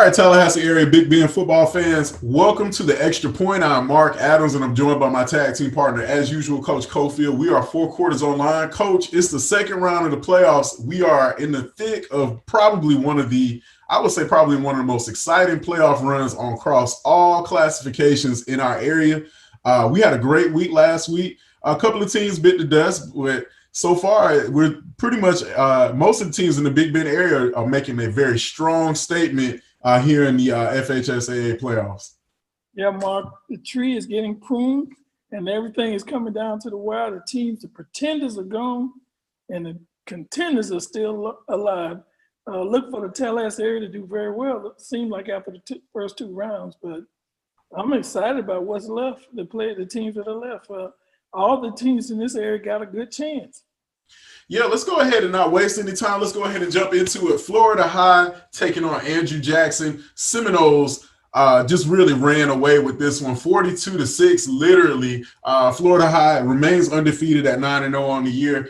right, Tallahassee area Big Ben football fans, welcome to the Extra Point. I'm Mark Adams, and I'm joined by my tag team partner, as usual, Coach Cofield. We are 4 quarters online. Coach, it's the second round of the playoffs. We are in the thick of probably one of the most exciting playoff runs on across all classifications in our area. We had a great week last week. A couple of teams bit the dust, but so far, we're pretty much most of the teams in the Big Bend area are making a very strong statement here in the FHSAA playoffs. Yeah, Mark, the tree is getting pruned and everything is coming down to the wire. The pretenders are gone and the contenders are still alive. Look for the Tallahassee area to do very well. It seemed like after the first 2 rounds, but I'm excited about what's left, the teams that are left. All the teams in this area got a good chance. Yeah, let's go ahead and not waste any time. Let's go ahead and jump into it. Florida High taking on Andrew Jackson. Seminoles just really ran away with this one, 42-6. Literally, Florida High remains undefeated at 9-0 on the year.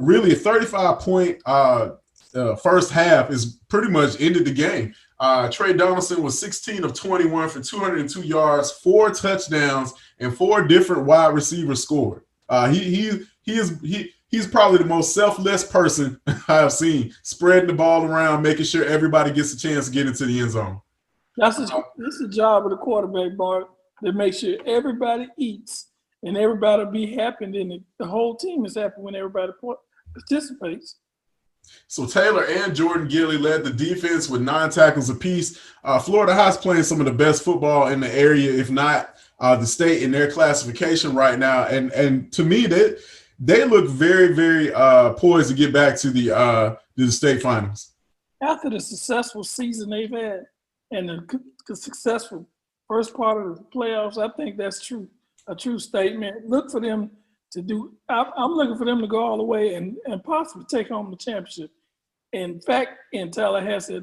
Really, a 35-point first half is pretty much ended the game. Trey Donaldson was 16 of 21 for 202 yards, 4 touchdowns, and 4 different wide receivers scored. He's probably the most selfless person I've seen, spreading the ball around, making sure everybody gets a chance to get into the end zone. That's the job of the quarterback, Bart, to make sure everybody eats and everybody be happy, and then the whole team is happy when everybody participates. So Taylor and Jordan Gilly led the defense with 9 tackles apiece. Florida High's playing some of the best football in the area, if not the state, in their classification right now. And to me, they look very, very poised to get back to the state finals. After the successful season they've had and the successful first part of the playoffs, I think that's a true statement. Look for them to do. I'm looking for them to go all the way and possibly take home the championship. In fact, in Tallahassee,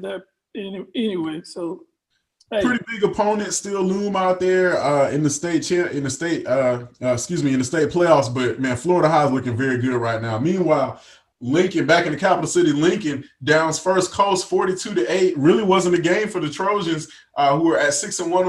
anyway. So, hey. Pretty big opponents still loom out there in the state playoffs. But man, Florida High is looking very good right now. Meanwhile, Lincoln, back in the capital city, Lincoln downs First Coast 42-8. Really wasn't a game for the Trojans, who are at 6-1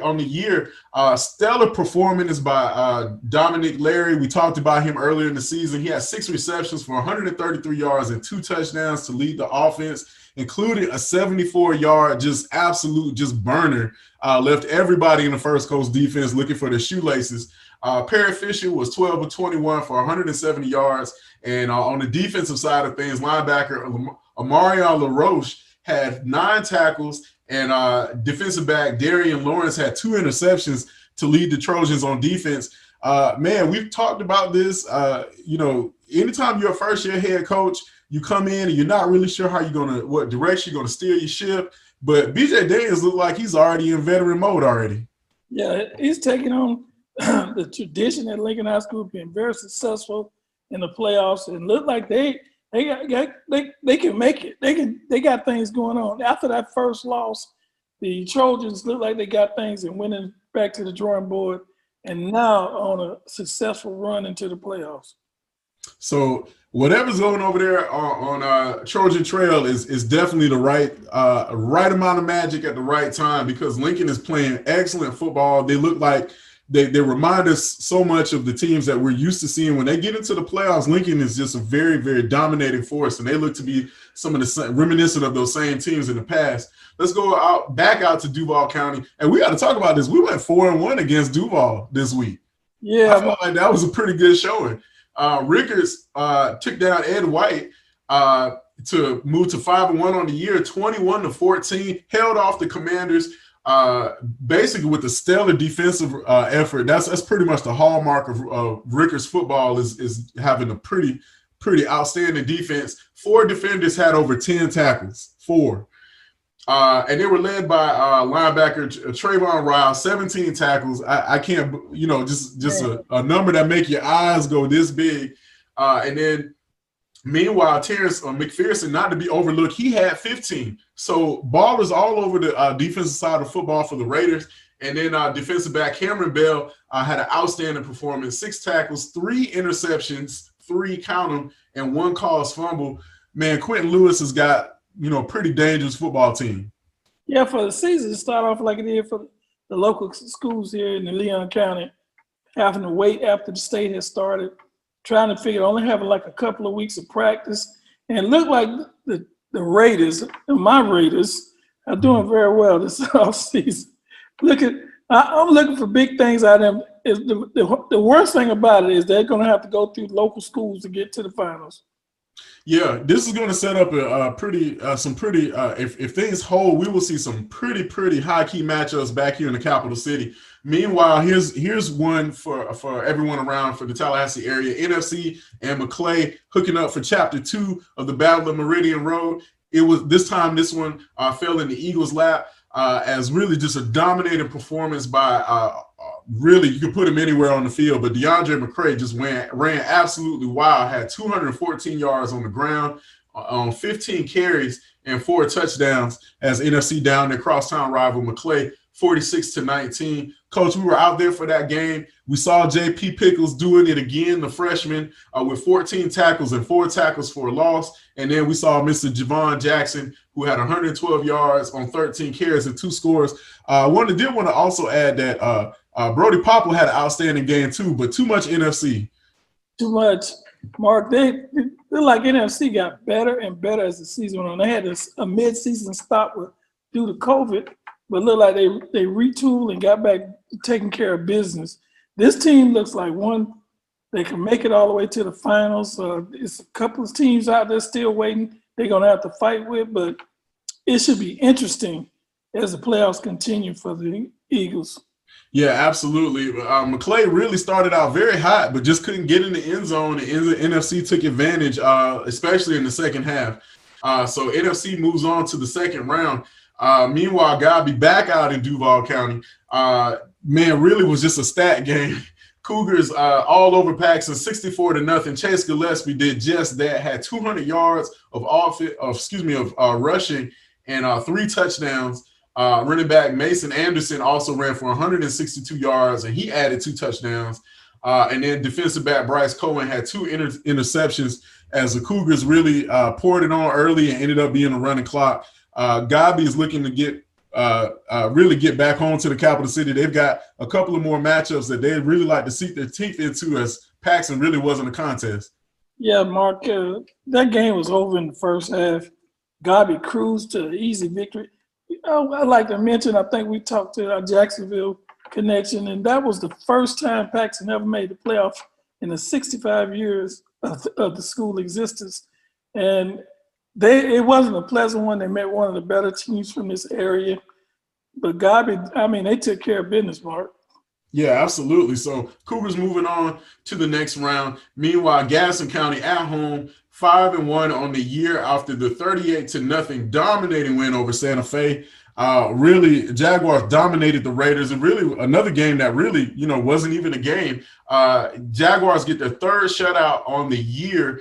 on the year. Stellar performance by Dominic Larry. We talked about him earlier in the season. He had 6 receptions for 133 yards and 2 touchdowns to lead the offense, including a 74-yard absolute burner. Left everybody in the First Coast defense looking for their shoelaces. Perry Fisher was 12 of 21 for 170 yards. And on the defensive side of things, linebacker Amarion LaRoche had 9 tackles, and defensive back Darian Lawrence had 2 interceptions to lead the Trojans on defense. Man, we've talked about this. Anytime you're a first-year head coach, you come in and you're not really sure what direction you're going to steer your ship. But B.J. Daniels looked like he's already in veteran mode already. Yeah, he's taking on the tradition at Lincoln High School, being very successful in the playoffs, and look like they can make it. They got things going on. After that first loss, the Trojans look like they got things and went back to the drawing board, and now on a successful run into the playoffs. So whatever's going over there on Trojan Trail is definitely the right amount of magic at the right time, because Lincoln is playing excellent football. They look like they remind us so much of the teams that we're used to seeing. When they get into the playoffs, Lincoln is just a very, very dominating force, and they look to be some of the reminiscent of those same teams in the past. Let's go back out to Duval County, and we got to talk about this. We went 4-1 against Duval this week. Yeah, I felt like that was a pretty good showing. Rickers took down Ed White to move to 5-1 on the year, 21-14, held off the Commanders. Basically with a stellar defensive effort. That's pretty much the hallmark of Rickers football is having a pretty outstanding defense. 4 defenders had over 10 tackles, 4. And they were led by linebacker Trayvon Ryle, 17 tackles. I can't, just a number that make your eyes go this big. And then meanwhile, Terrence McPherson, not to be overlooked, he had 15. So ballers all over the defensive side of football for the Raiders. And then defensive back Cameron Bell had an outstanding performance, 6 tackles, 3 interceptions, 3 count them, and 1 caused fumble. Man, Quentin Lewis has got, pretty dangerous football team. Yeah, for the season, start off like it did for the local schools here in the Leon County, having to wait after the state has started, trying to figure, only having like a couple of weeks of practice, and look like the Raiders, my Raiders, are doing very well this offseason. Look at, I'm looking for big things out of them. Is the worst thing about it is they're going to have to go through local schools to get to the finals. Yeah, this is going to set up a pretty, some pretty. If things hold, we will see some pretty high key matchups back here in the capital city. Meanwhile, here's one for everyone around for the Tallahassee area. NFC and McClay hooking up for Chapter 2 of the Battle of Meridian Road. It was this time this one fell in the Eagles' lap as really just a dominating performance by. Really, you can put him anywhere on the field, but DeAndre McCray just ran absolutely wild, had 214 yards on the ground on 15 carries and 4 touchdowns as NFC down their crosstown rival McClay 46-19. Coach, we were out there for that game. We saw J.P. Pickles doing it again, the freshman, with 14 tackles and 4 tackles for a loss. And then we saw Mr. Javon Jackson, who had 112 yards on 13 carries and 2 scores. I did want to also add that Brody Popple had an outstanding game too, but too much NFC. Too much. Mark, they like NFC got better and better as the season went on. They had a mid-season stop due to COVID, but looked like they retooled and got back taking care of business. This team looks like one they can make it all the way to the finals. It's a couple of teams out there still waiting. They're going to have to fight with, but it should be interesting as the playoffs continue for the Eagles. Yeah, absolutely. McClay really started out very hot, but just couldn't get in the end zone. The NFC took advantage, especially in the second half. So NFC moves on to the second round. Meanwhile, Gobby back out in Duval County. Man, really was just a stat game. Cougars all over Paxton, 64-0. Chase Gillespie did just that, had 200 yards of rushing and 3 touchdowns. Running back Mason Anderson also ran for 162 yards, and he added 2 touchdowns. And then defensive back Bryce Cohen had 2 interceptions as the Cougars really poured it on early and ended up being a running clock. Gobby is looking to really get back home to the capital city. They've got a couple of more matchups that they'd really like to sink their teeth into, as Paxton really wasn't a contest. Yeah, Mark, that game was over in the first half. Gobby cruised to an easy victory. I'd like to mention, I think we talked to our Jacksonville connection, and that was the first time Paxton ever made the playoff in the 65 years of the school existence. And it wasn't a pleasant one. They met one of the better teams from this area. But Gobby, they took care of business, Mark. Yeah, absolutely. So Cougars moving on to the next round. Meanwhile, Gaston County at home, 5-1 on the year after the 38-0 dominating win over Santa Fe. Really, Jaguars dominated the Raiders, and really another game that really, wasn't even a game. Jaguars get their 3rd shutout on the year.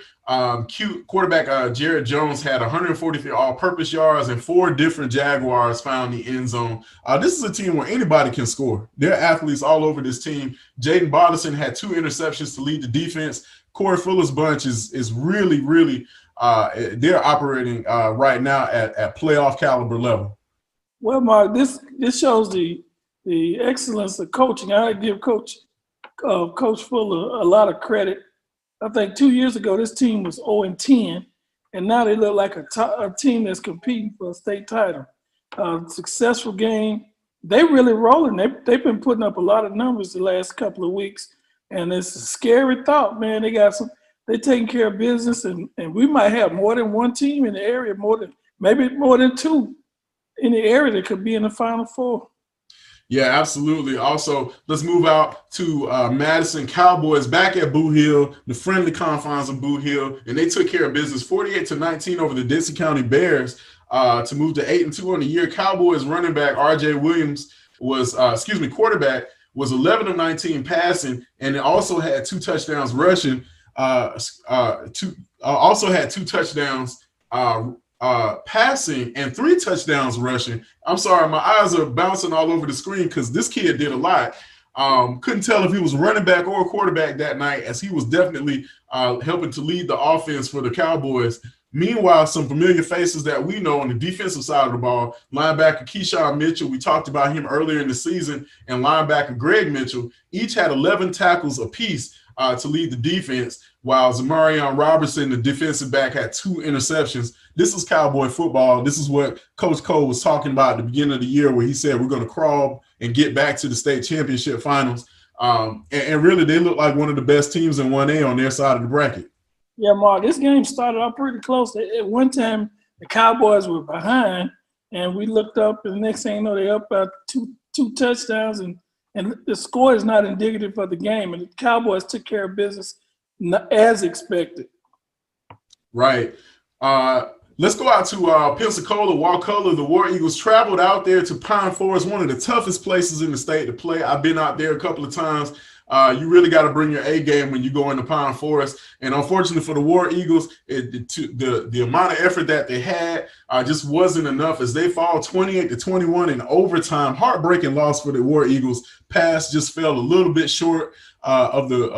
Quarterback Jared Jones had 143 all-purpose yards, and 4 different Jaguars found the end zone. This is a team where anybody can score. There are athletes all over this team. Jaden Bodison had 2 interceptions to lead the defense. Corey Fuller's bunch is really, they're operating right now at playoff caliber level. Well, Mark, this shows the excellence of coaching. I give Coach Fuller a lot of credit. I think 2 years ago, this team was 0-10, and now they look like a team that's competing for a state title. Successful game. They really rolling. They've been putting up a lot of numbers the last couple of weeks, and it's a scary thought, man. They're taking care of business, and we might have more than one team in the area, maybe more than 2 in the area that could be in the Final Four. Yeah, absolutely. Also, let's move out to Madison Cowboys back at Boo Hill, the friendly confines of Boo Hill, and they took care of business 48-19 over the Dixie County Bears to move to 8-2 on the year. Cowboys running back R.J. Williams quarterback was 11 of 19 passing, and it also had 2 touchdowns rushing. Also had 2 touchdowns passing and 3 touchdowns rushing. I'm sorry, my eyes are bouncing all over the screen because this kid did a lot. Couldn't tell if he was running back or quarterback that night, as he was definitely helping to lead the offense for the Cowboys. Meanwhile, some familiar faces that we know on the defensive side of the ball, linebacker Keyshawn Mitchell, we talked about him earlier in the season, and linebacker Greg Mitchell, each had 11 tackles apiece to lead the defense, while Zamarion Robertson, the defensive back, had 2 interceptions. This is Cowboy football. This is what Coach Cole was talking about at the beginning of the year, where he said we're going to crawl and get back to the state championship finals. And really, they look like one of the best teams in 1A on their side of the bracket. Yeah, Mark, this game started out pretty close. At one time, the Cowboys were behind, and we looked up, and the next thing you know, they're up by two touchdowns, and the score is not indicative of the game, and the Cowboys took care of business as expected. Right. Let's go out to Pensacola, Wakulla. The War Eagles traveled out there to Pine Forest, one of the toughest places in the state to play. I've been out there a couple of times. You really got to bring your A game when you go into Pine Forest. And unfortunately for the War Eagles, the amount of effort that they had just wasn't enough as they fall 28-21 in overtime. Heartbreaking loss for the War Eagles. Pass just fell a little bit short of the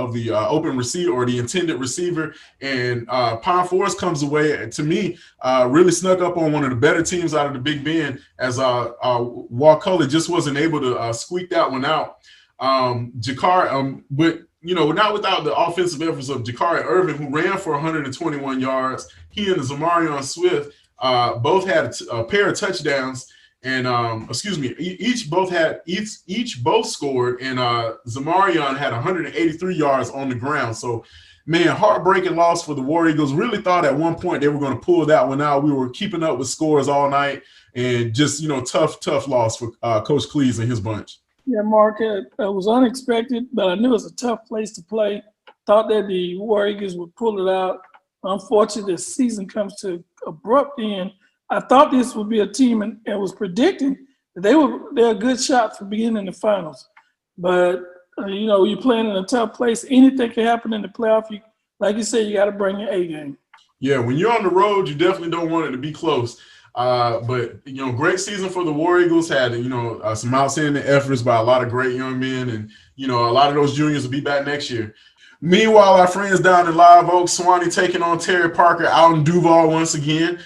open receiver or the intended receiver. And Pine Forest comes away, to me, really snuck up on one of the better teams out of the Big Bend as Wakulla just wasn't able to squeak that one out. But not without the offensive efforts of Jakari Irvin, who ran for 121 yards. He and Zamarion Swift both had a pair of touchdowns, and each both scored, and Zamarion had 183 yards on the ground. So, man, heartbreaking loss for the War Eagles. Really thought at one point they were going to pull that one out. We were keeping up with scores all night, and just tough loss for Coach Cleese and his bunch. Yeah, Mark, it was unexpected, but I knew it was a tough place to play. Thought that the War Eagles would pull it out. Unfortunately, the season comes to abrupt end. I thought this would be a team, and was predicting that they're a good shot for being in the finals. But, you're playing in a tough place. Anything can happen in the playoff. Like you said, you got to bring your A game. Yeah, when you're on the road, you definitely don't want it to be close. But great season for the War Eagles. Had some outstanding efforts by a lot of great young men, and a lot of those juniors will be back next year. Meanwhile, our friends down in Live Oak, Suwannee taking on Terry Parker out in Duval once again.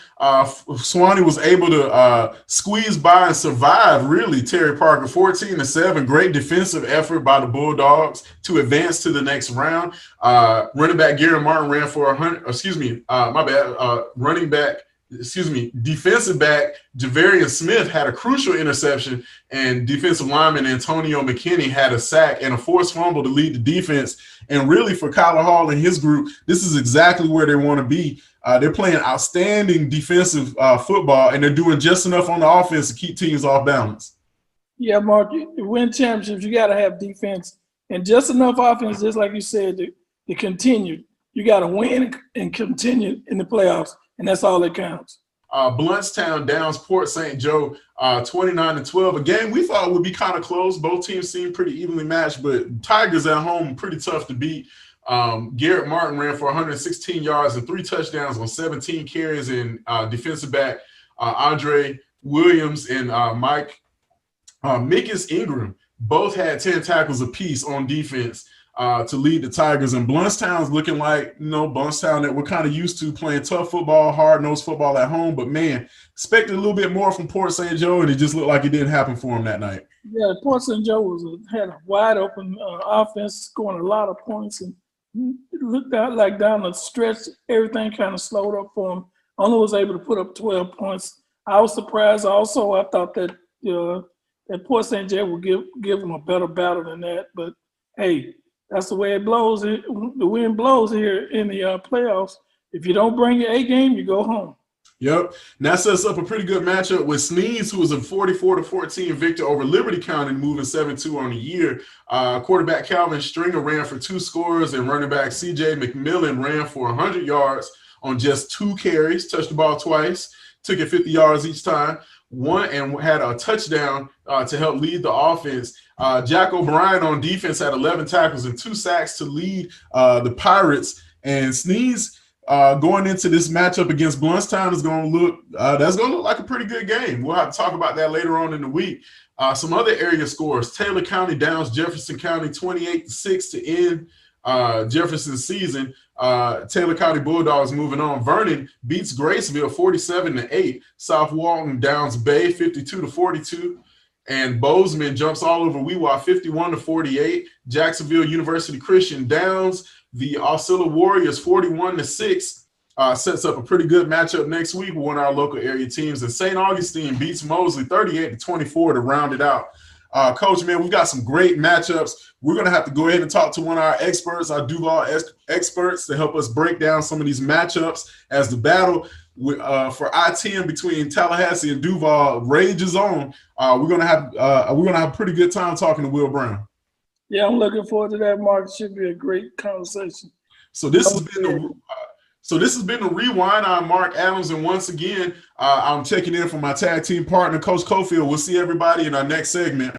Suwannee was able to squeeze by and survive, really, Terry Parker, 14-7. Great defensive effort by the Bulldogs to advance to the next round. Running back Gary Martin ran for 100. Defensive back Javarian Smith had a crucial interception, and defensive lineman Antonio McKinney had a sack and a forced fumble to lead the defense. And really, for Kyler Hall and his group, this is exactly where they want to be. They're playing outstanding defensive football, and they're doing just enough on the offense to keep teams off balance. Yeah, Mark, to win championships, you got to have defense and just enough offense, just like you said, to continue. You got to win and continue in the playoffs. And that's all that counts. Bluntstown downs Port St. Joe 29-12. A game we thought would be kind of close. Both teams seemed pretty evenly matched, but Tigers at home pretty tough to beat. Garrett Martin ran for 116 yards and 3 touchdowns on 17 carries, and defensive back Andre Williams and Mickens Ingram both had 10 tackles apiece on defense to lead the Tigers. And Bluntstown's looking like, Bluntstown that we're kind of used to, playing tough football, hard-nosed football at home. But, man, expected a little bit more from Port St. Joe, and it just looked like it didn't happen for him that night. Yeah, Port St. Joe had a wide-open offense, scoring a lot of points. And it looked out like down the stretch, everything kind of slowed up for him. Only was able to put up 12 points. I was surprised also. I thought that that Port St. Joe would give him a better battle than that. But, hey, that's the way it blows. The wind blows here in the playoffs. If you don't bring your A game, you go home. Yep. And that sets up a pretty good matchup with Sneeze, who was a 44-14 victor over Liberty County, moving 7-2 on the year. Quarterback Calvin Stringer ran for 2 scores, and running back C.J. McMillan ran for 100 yards on just 2 carries, touched the ball twice, took it 50 yards each time, and had a touchdown to help lead the offense. Jack O'Brien on defense had 11 tackles and 2 sacks to lead the Pirates. And Sneeze going into this matchup against Bluntstown is going to look like a pretty good game. We'll have to talk about that later on in the week. Some other area scores: Taylor County downs Jefferson County 28-6 to end Jefferson's season. Taylor County Bulldogs moving on. Vernon beats Graceville 47-8. South Walton downs Bay 52-42. And Bozeman jumps all over Weewaa 51-48. Jacksonville University Christian downs the Osceola Warriors 41-6. Sets up a pretty good matchup next week with one of our local area teams. And St. Augustine beats Mosley 38-24 to round it out. Coach, man, we've got some great matchups. We're going to have to go ahead and talk to one of our experts, our Duval experts, to help us break down some of these matchups as the battle for I-10 between Tallahassee and Duval rages on. We're gonna have a pretty good time talking to Will Brown. Yeah, I'm looking forward to that, Mark. It should be a great conversation. So this has been the Rewind. I'm Mark Adams, and once again, I'm checking in for my tag team partner, Coach Cofield. We'll see everybody in our next segment.